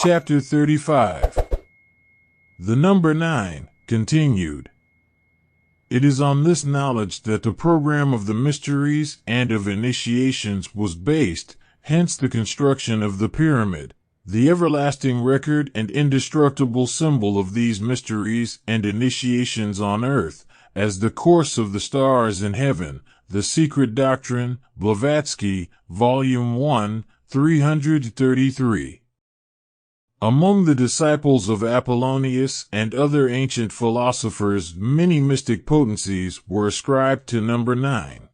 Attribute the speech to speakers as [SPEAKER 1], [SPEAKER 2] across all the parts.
[SPEAKER 1] Chapter 35. The number 9, continued. It is on this knowledge that the program of the mysteries and of initiations was based, hence the construction of the pyramid, the everlasting record and indestructible symbol of these mysteries and initiations on earth, as the course of the stars in heaven, the secret doctrine, Blavatsky, Volume 1, 333. Among the disciples of Apollonius and other ancient philosophers, many mystic potencies were ascribed to number 9.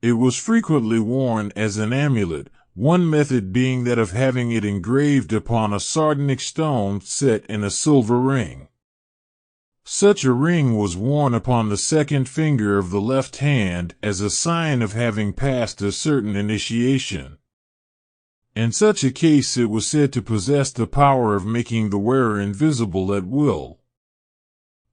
[SPEAKER 1] It was frequently worn as an amulet, one method being that of having it engraved upon a sardonyx stone set in a silver ring. Such a ring was worn upon the second finger of the left hand as a sign of having passed a certain initiation. In such a case it was said to possess the power of making the wearer invisible at will.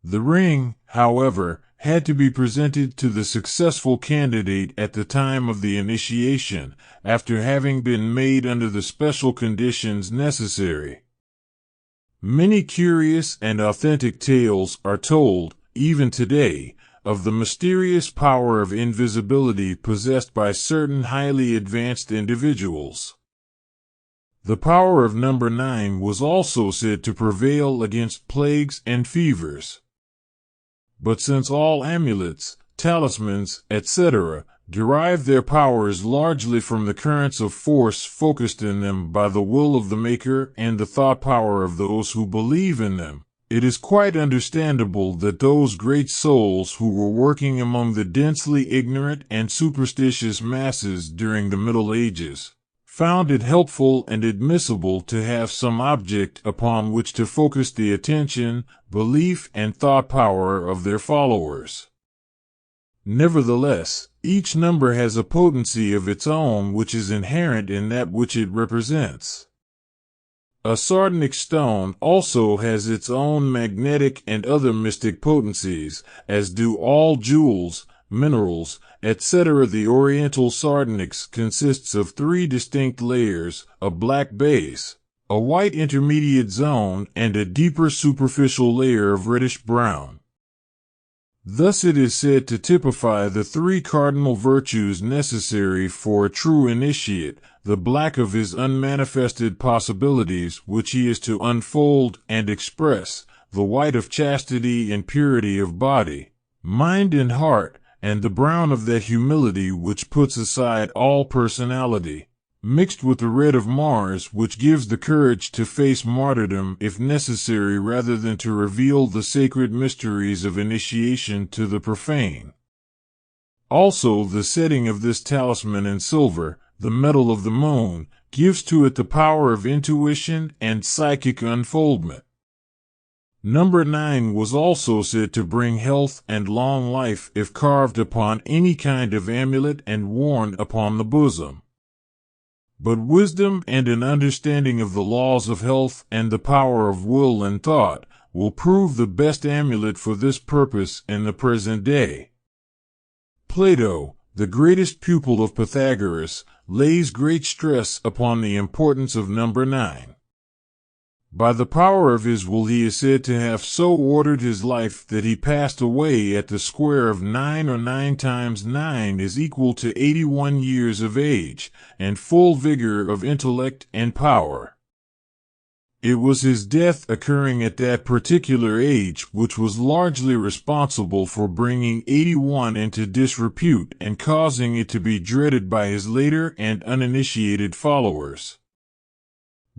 [SPEAKER 1] The ring, however, had to be presented to the successful candidate at the time of the initiation, after having been made under the special conditions necessary. Many curious and authentic tales are told, even today, of the mysterious power of invisibility possessed by certain highly advanced individuals. The power of number 9 was also said to prevail against plagues and fevers. But since all amulets, talismans, etc., derive their powers largely from the currents of force focused in them by the will of the maker and the thought power of those who believe in them, it is quite understandable that those great souls who were working among the densely ignorant and superstitious masses during the Middle Ages found it helpful and admissible to have some object upon which to focus the attention, belief, and thought power of their followers. Nevertheless, each number has a potency of its own which is inherent in that which it represents. A sardonyx stone also has its own magnetic and other mystic potencies, as do all jewels, minerals, etc. The Oriental sardonyx consists of 3 distinct layers, a black base, a white intermediate zone, and a deeper superficial layer of reddish-brown. Thus it is said to typify the 3 cardinal virtues necessary for a true initiate, the black of his unmanifested possibilities which he is to unfold and express, the white of chastity and purity of body, mind and heart, and the brown of that humility which puts aside all personality, mixed with the red of Mars which gives the courage to face martyrdom if necessary rather than to reveal the sacred mysteries of initiation to the profane. Also the setting of this talisman in silver, the metal of the moon, gives to it the power of intuition and psychic unfoldment. Number 9 was also said to bring health and long life if carved upon any kind of amulet and worn upon the bosom. But wisdom and an understanding of the laws of health and the power of will and thought will prove the best amulet for this purpose in the present day. Plato, the greatest pupil of Pythagoras, lays great stress upon the importance of number 9. By the power of his will he is said to have so ordered his life that he passed away at the square of 9, or 9 times 9 is equal to 81 years of age, and full vigor of intellect and power. It was his death occurring at that particular age which was largely responsible for bringing 81 into disrepute and causing it to be dreaded by his later and uninitiated followers.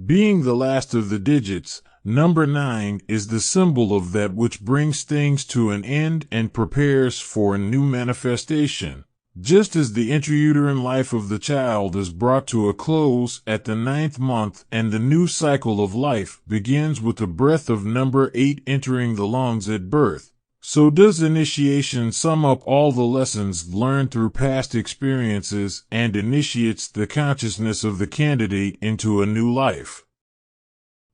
[SPEAKER 1] Being the last of the digits, number 9 is the symbol of that which brings things to an end and prepares for a new manifestation, just as the intrauterine life of the child is brought to a close at the 9th month and the new cycle of life begins with the breath of number 8 entering the lungs at birth. So does initiation sum up all the lessons learned through past experiences and initiates the consciousness of the candidate into a new life.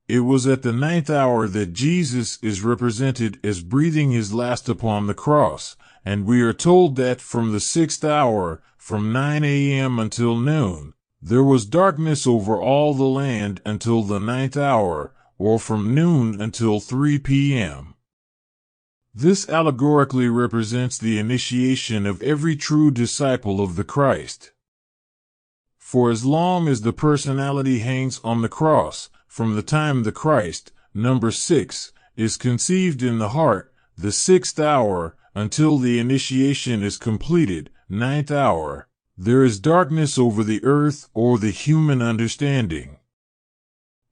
[SPEAKER 1] It was at the 9th hour that Jesus is represented as breathing his last upon the cross, and we are told that from the 6th hour, from 9 a.m. until noon, There was darkness over all the land until the 9th hour, or from noon until 3 p.m. This allegorically represents the initiation of every true disciple of the Christ. For as long as the personality hangs on the cross, from the time the Christ, number 6, is conceived in the heart, the 6th hour, until the initiation is completed, 9th hour, there is darkness over the earth or the human understanding.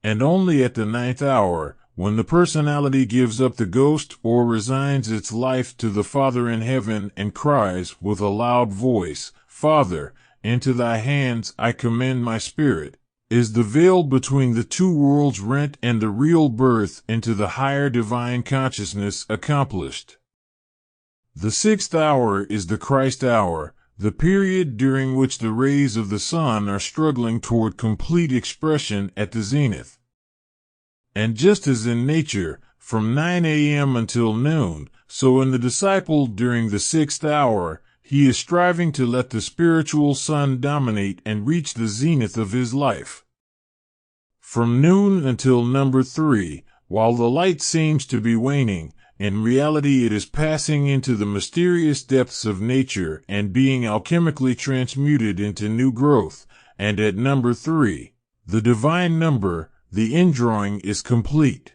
[SPEAKER 1] And only at the 9th hour, when the personality gives up the ghost or resigns its life to the Father in heaven and cries with a loud voice, "Father, into thy hands I commend my spirit," is the veil between the two worlds rent and the real birth into the higher divine consciousness accomplished. The 6th hour is the Christ hour, the period during which the rays of the sun are struggling toward complete expression at the zenith. And just as in nature, from 9 a.m. until noon, so in the disciple during the 6th hour, he is striving to let the spiritual sun dominate and reach the zenith of his life. From noon until number 3, while the light seems to be waning, in reality it is passing into the mysterious depths of nature and being alchemically transmuted into new growth, and at number 3, the divine number, the indrawing is complete.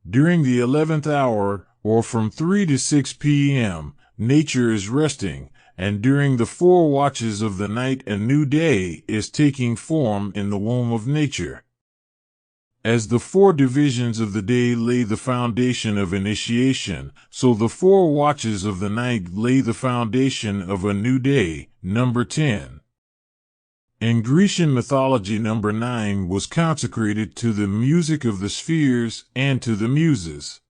[SPEAKER 1] During the 11th hour, or from 3 to 6 p.m., nature is resting, and during the 4 watches of the night a new day is taking form in the womb of nature. As the 4 divisions of the day lay the foundation of initiation, so the 4 watches of the night lay the foundation of a new day, number 10. In Grecian mythology, number 9 was consecrated to the music of the spheres and to the muses.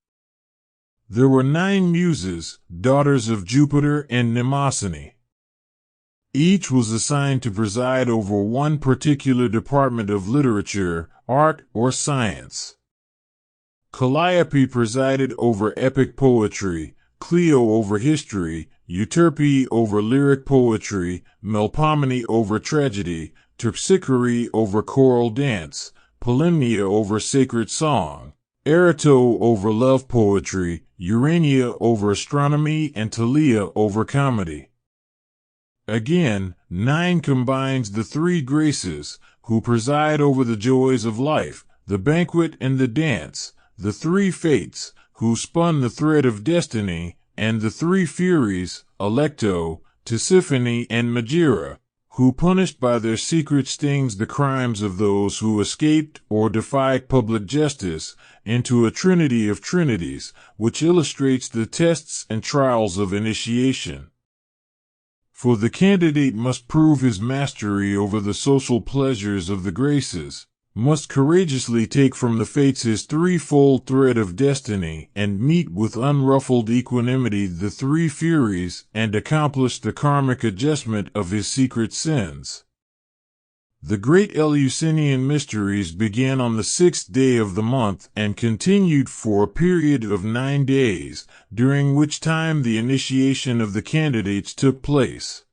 [SPEAKER 1] There were 9 muses, daughters of Jupiter and Mnemosyne. Each was assigned to preside over one particular department of literature, art, or science. Calliope presided over epic poetry, Clio over history, Euterpe over lyric poetry, Melpomene over tragedy, Terpsichore over choral dance, Polymnia over sacred song, Erato over love poetry, Urania over astronomy, and Thalia over comedy. Again, 9 combines the 3 graces, who preside over the joys of life, the banquet and the dance, the 3 fates, who spun the thread of destiny, and the 3 Furies, Alecto, Tisiphone, and Megaera, who punished by their secret stings the crimes of those who escaped or defied public justice, into a trinity of trinities, which illustrates the tests and trials of initiation. For the candidate must prove his mastery over the social pleasures of the graces, must courageously take from the fates his 3-fold thread of destiny, and meet with unruffled equanimity the 3 Furies, and accomplish the karmic adjustment of his secret sins. The great Eleusinian mysteries began on the 6th day of the month and continued for a period of 9 days, during which time the initiation of the candidates took place.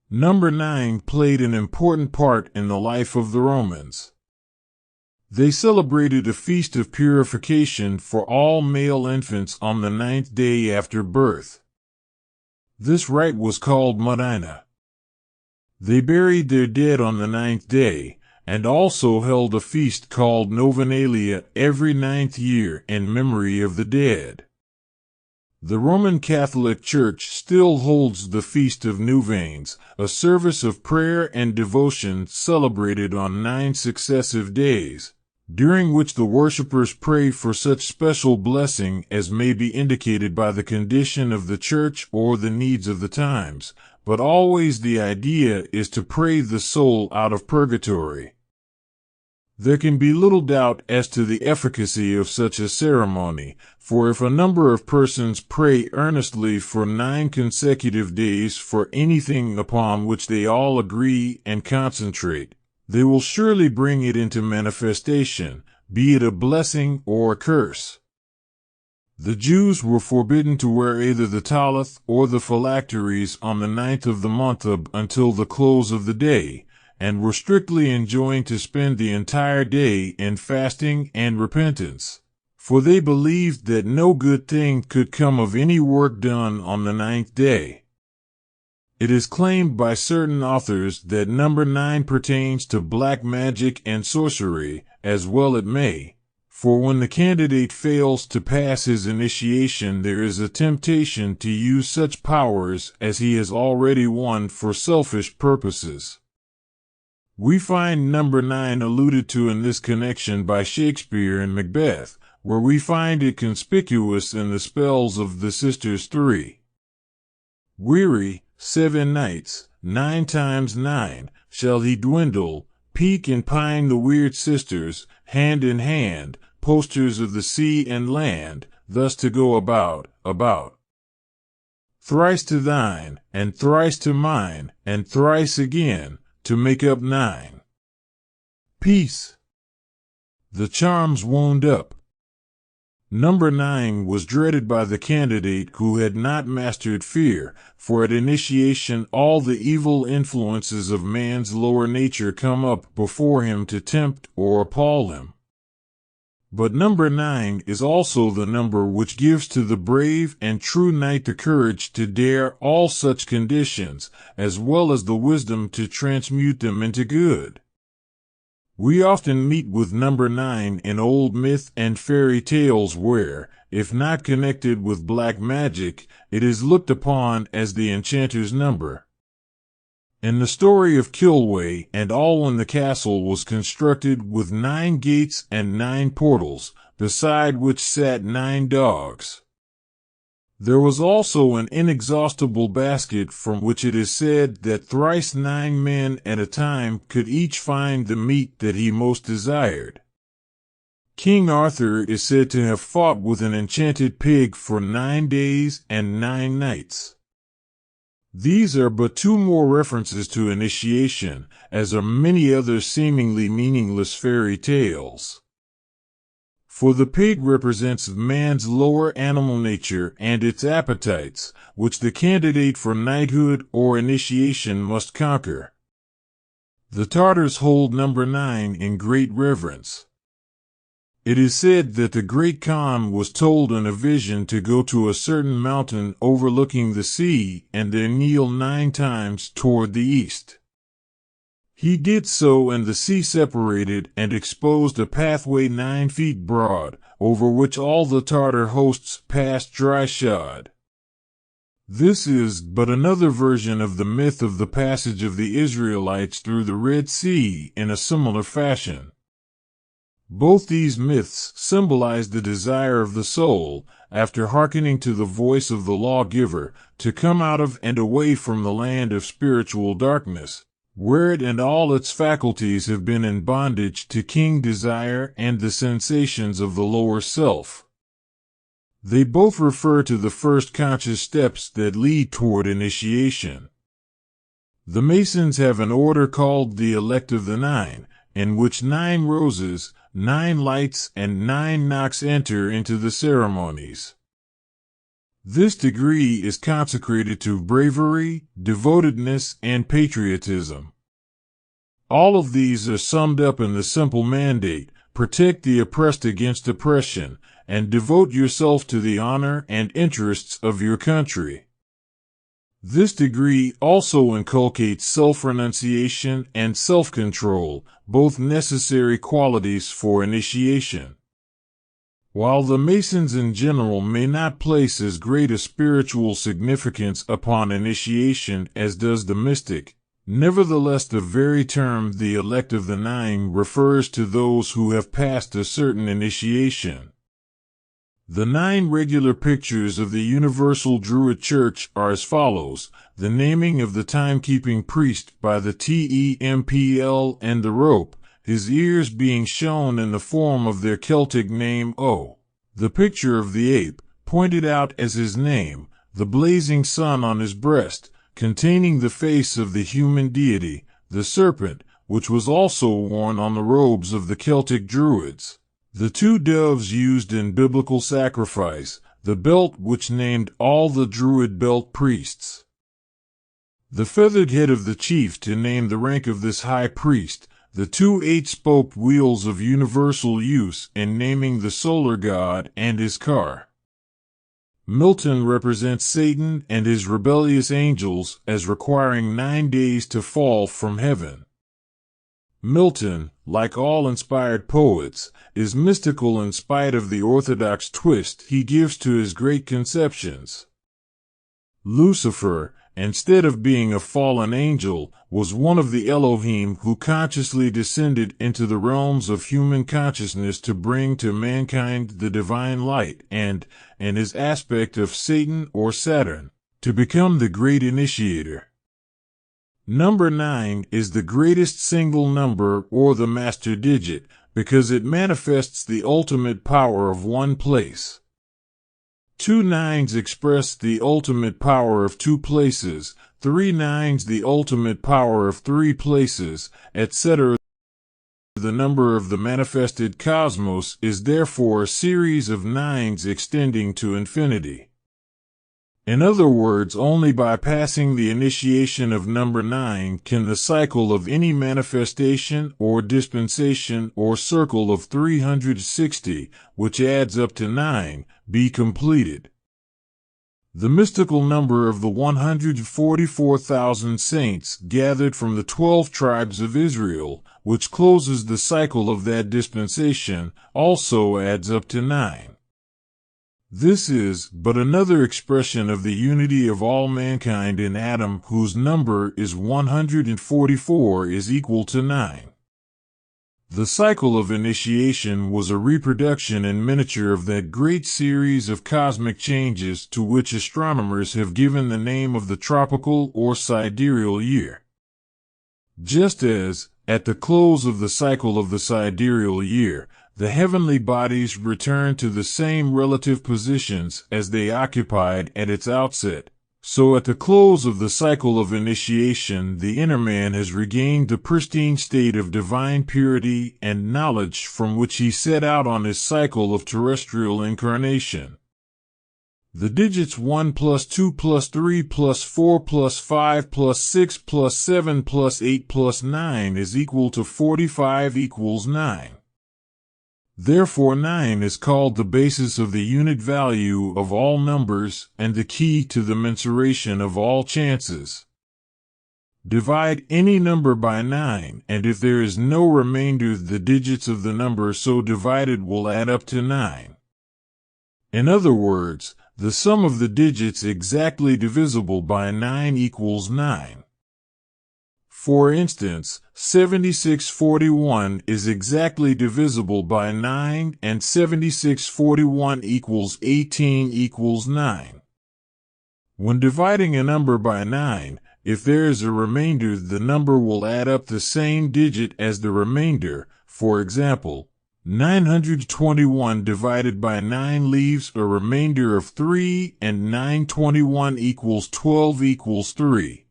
[SPEAKER 1] Number 9 played an important part in the life of the Romans. They celebrated a feast of purification for all male infants on the 9th day after birth. This rite was called Modina. They buried their dead on the 9th day, and also held a feast called Novenalia every 9th year in memory of the dead. The Roman Catholic Church still holds the Feast of Newvanes, a service of prayer and devotion celebrated on 9 successive days, during which the worshippers pray for such special blessing as may be indicated by the condition of the church or the needs of the times, but always the idea is to pray the soul out of purgatory. There can be little doubt as to the efficacy of such a ceremony, for if a number of persons pray earnestly for 9 consecutive days for anything upon which they all agree and concentrate, they will surely bring it into manifestation, be it a blessing or a curse. The Jews were forbidden to wear either the talith or the phylacteries on the 9th of the month until the close of the day, and were strictly enjoined to spend the entire day in fasting and repentance. For they believed that no good thing could come of any work done on the ninth day. It is claimed by certain authors that number 9 pertains to black magic and sorcery, as well it may, for when the candidate fails to pass his initiation there is a temptation to use such powers as he has already won for selfish purposes. We find number 9 alluded to in this connection by Shakespeare in Macbeth, where we find it conspicuous in the spells of the Sisters 3. Weary, 7 nights, 9 times 9, shall he dwindle, peak and pine the weird sisters, hand in hand, posters of the sea and land, thus to go about. Thrice to thine, and thrice to mine, and thrice again, to make up 9. Peace. The charms wound up. Number 9 was dreaded by the candidate who had not mastered fear, for at initiation all the evil influences of man's lower nature come up before him to tempt or appall him. But number 9 is also the number which gives to the brave and true knight the courage to dare all such conditions, as well as the wisdom to transmute them into good. We often meet with number 9 in old myth and fairy tales where, if not connected with black magic, it is looked upon as the enchanter's number. In the story of Kilway and Alwyn the castle was constructed with 9 gates and 9 portals, beside which sat 9 dogs. There was also an inexhaustible basket from which it is said that thrice 9 men at a time could each find the meat that he most desired. King Arthur is said to have fought with an enchanted pig for 9 days and 9 nights. These are but 2 more references to initiation, as are many other seemingly meaningless fairy tales. For the pig represents man's lower animal nature and its appetites, which the candidate for knighthood or initiation must conquer. The Tartars hold number 9 in great reverence. It is said that the great Khan was told in a vision to go to a certain mountain overlooking the sea and there kneel 9 times toward the east. He did so, and the sea separated and exposed a pathway 9 feet broad, over which all the Tartar hosts passed dry-shod. This is but another version of the myth of the passage of the Israelites through the Red Sea in a similar fashion. Both these myths symbolize the desire of the soul, after hearkening to the voice of the lawgiver, to come out of and away from the land of spiritual darkness, where it and all its faculties have been in bondage to king desire and the sensations of the lower self. They both refer to the first conscious steps that lead toward initiation. The Masons have an order called the Elect of the 9, in which 9 roses, 9 lights, and 9 knocks enter into the ceremonies. This degree is consecrated to bravery, devotedness, and patriotism. All of these are summed up in the simple mandate: protect the oppressed against oppression, and devote yourself to the honor and interests of your country. This degree also inculcates self-renunciation and self-control, both necessary qualities for initiation. While the Masons in general may not place as great a spiritual significance upon initiation as does the mystic, nevertheless the very term the Elect of the 9 refers to those who have passed a certain initiation. The 9 regular pictures of the Universal Druid Church are as follows: the naming of the timekeeping priest by the temple and the rope, his ears being shown in the form of their Celtic name O. The picture of the ape, pointed out as his name, the blazing sun on his breast, containing the face of the human deity, the serpent, which was also worn on the robes of the Celtic Druids, the 2 doves used in biblical sacrifice, the belt which named all the Druid belt priests. The feathered head of the chief to name the rank of this high priest, the two eight-spoked wheels of universal use in naming the solar god and his car. Milton represents Satan and his rebellious angels as requiring 9 days to fall from heaven. Milton, like all inspired poets, is mystical in spite of the orthodox twist he gives to his great conceptions. Lucifer, instead of being a fallen angel, was one of the Elohim who consciously descended into the realms of human consciousness to bring to mankind the divine light and, in his aspect of Satan or Saturn, to become the great initiator. Number 9 is the greatest single number or the master digit because it manifests the ultimate power of one place. 2 nines express the ultimate power of 2 places, 3 nines the ultimate power of 3 places, etc. The number of the manifested cosmos is therefore a series of nines extending to infinity. In other words, only by passing the initiation of number 9 can the cycle of any manifestation or dispensation or circle of 360, which adds up to 9, be completed. The mystical number of the 144,000 saints gathered from the 12 tribes of Israel, which closes the cycle of that dispensation, also adds up to 9. This is but another expression of the unity of all mankind in Adam, whose number is 144 is equal to 9. The cycle of initiation was a reproduction in miniature of that great series of cosmic changes to which astronomers have given the name of the tropical or sidereal year. Just as, at the close of the cycle of the sidereal year, the heavenly bodies return to the same relative positions as they occupied at its outset, so at the close of the cycle of initiation the inner man has regained the pristine state of divine purity and knowledge from which he set out on his cycle of terrestrial incarnation. The digits 1 plus 2 plus 3 plus 4 plus 5 plus 6 plus 7 plus 8 plus 9 is equal to 45 equals 9. Therefore 9 is called the basis of the unit value of all numbers and the key to the mensuration of all chances. Divide any number by 9, and if there is no remainder, the digits of the number so divided will add up to 9. In other words, the sum of the digits exactly divisible by 9 equals 9. For instance, 7641 is exactly divisible by 9 and 7641 equals 18 equals 9. When dividing a number by 9, if there is a remainder, the number will add up the same digit as the remainder. For example, 921 divided by 9 leaves a remainder of 3 and 921 equals 12 equals 3.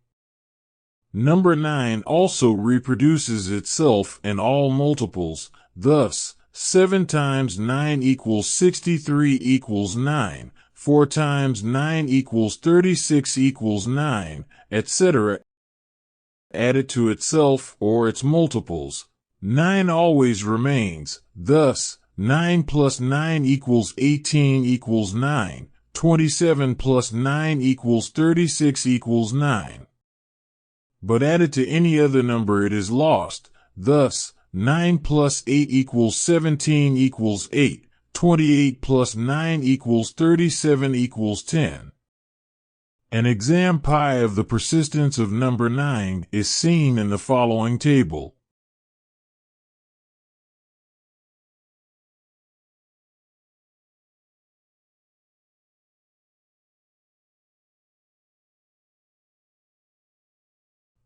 [SPEAKER 1] Number 9 also reproduces itself in all multiples, thus, 7 times 9 equals 63 equals 9, 4 times 9 equals 36 equals 9, etc. Added to itself or its multiples, 9 always remains, thus, 9 plus 9 equals 18 equals 9, 27 plus 9 equals 36 equals 9. But added to any other number it is lost, thus, 9 plus 8 equals 17 equals 8, 28 plus 9 equals 37 equals 10. An exam pi of the persistence of number 9 is seen in the following table.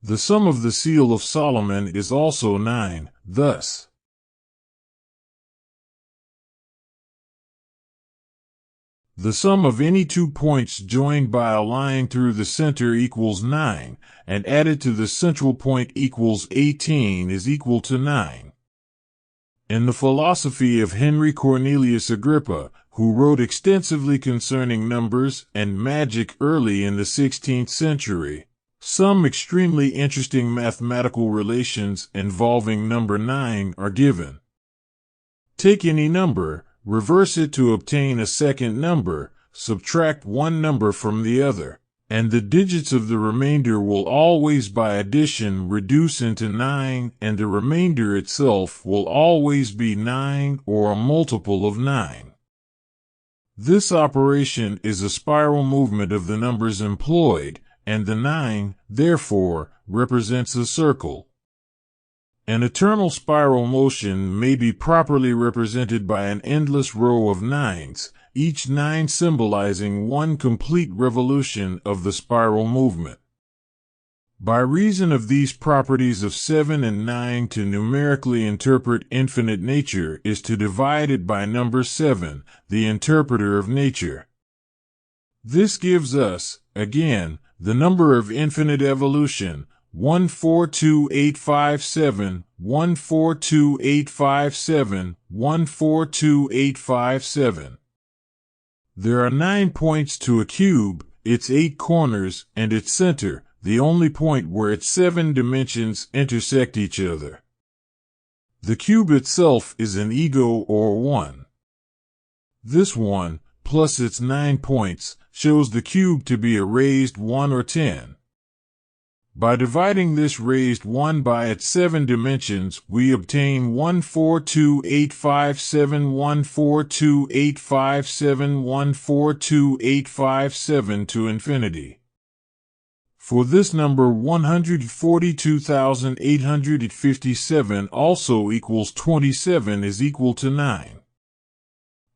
[SPEAKER 1] The sum of the seal of Solomon is also 9, thus. The sum of any 2 points joined by a line through the center equals 9, and added to the central point equals 18 is equal to 9. In the philosophy of Henry Cornelius Agrippa, who wrote extensively concerning numbers and magic early in the 16th century, Some extremely interesting mathematical relations involving number 9 are given. Take any number, reverse it to obtain a second number, subtract one number from the other, and the digits of the remainder will always by addition reduce into 9, and the remainder itself will always be 9 or a multiple of 9. This operation is a spiral movement of the numbers employed, and the 9, therefore, represents a circle. An eternal spiral motion may be properly represented by an endless row of 9s, each 9 symbolizing one complete revolution of the spiral movement. By reason of these properties of 7 and 9, to numerically interpret infinite nature is to divide it by number 7, the interpreter of nature. This gives us, again, the number of infinite evolution, 142857, 142857, 142857. There are 9 points to a cube, its 8 corners, and its center, the only point where its 7 dimensions intersect each other. The cube itself is an ego or 1. This 1, plus its 9 points, shows the cube to be a raised 1 or 10. By dividing this raised 1 by its 7 dimensions, we obtain 142857, 142857, 142857 to infinity. For this number 142,857 also equals 27 is equal to 9.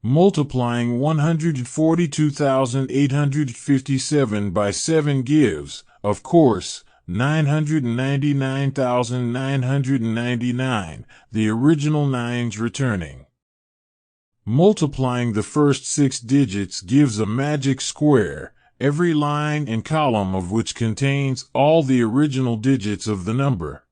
[SPEAKER 1] Multiplying 142,857 by 7 gives, of course, 999,999, the original 9s returning. Multiplying the first 6 digits gives a magic square, every line and column of which contains all the original digits of the number.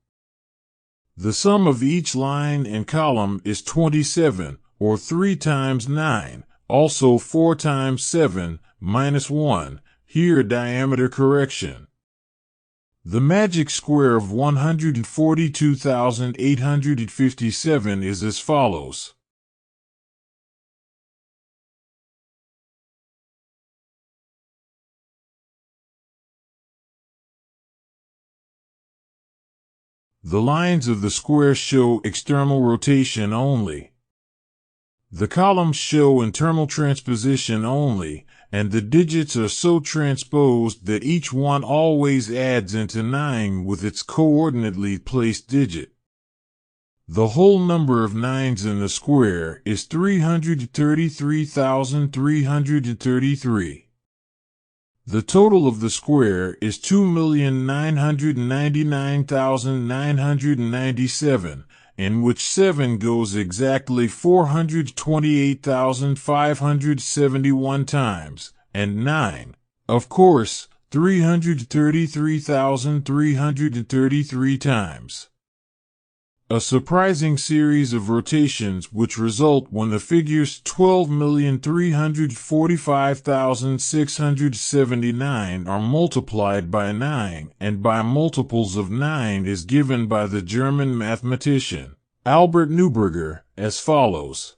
[SPEAKER 1] The sum of each line and column is 27, or 3 times 9, also 4 times 7, minus 1, here a diameter correction. The magic square of 142,857 is as follows. The lines of the square show external rotation only. The columns show internal transposition only, and the digits are so transposed that each one always adds into 9 with its coordinately placed digit. The whole number of 9s in the square is 333,333. The total of the square is 2,999,997, in which 7 goes exactly 428,571 times, and 9, of course, 333,333 times. A surprising series of rotations which result when the figures 12,345,679 are multiplied by 9 and by multiples of 9 is given by the German mathematician Albert Neuberger as follows.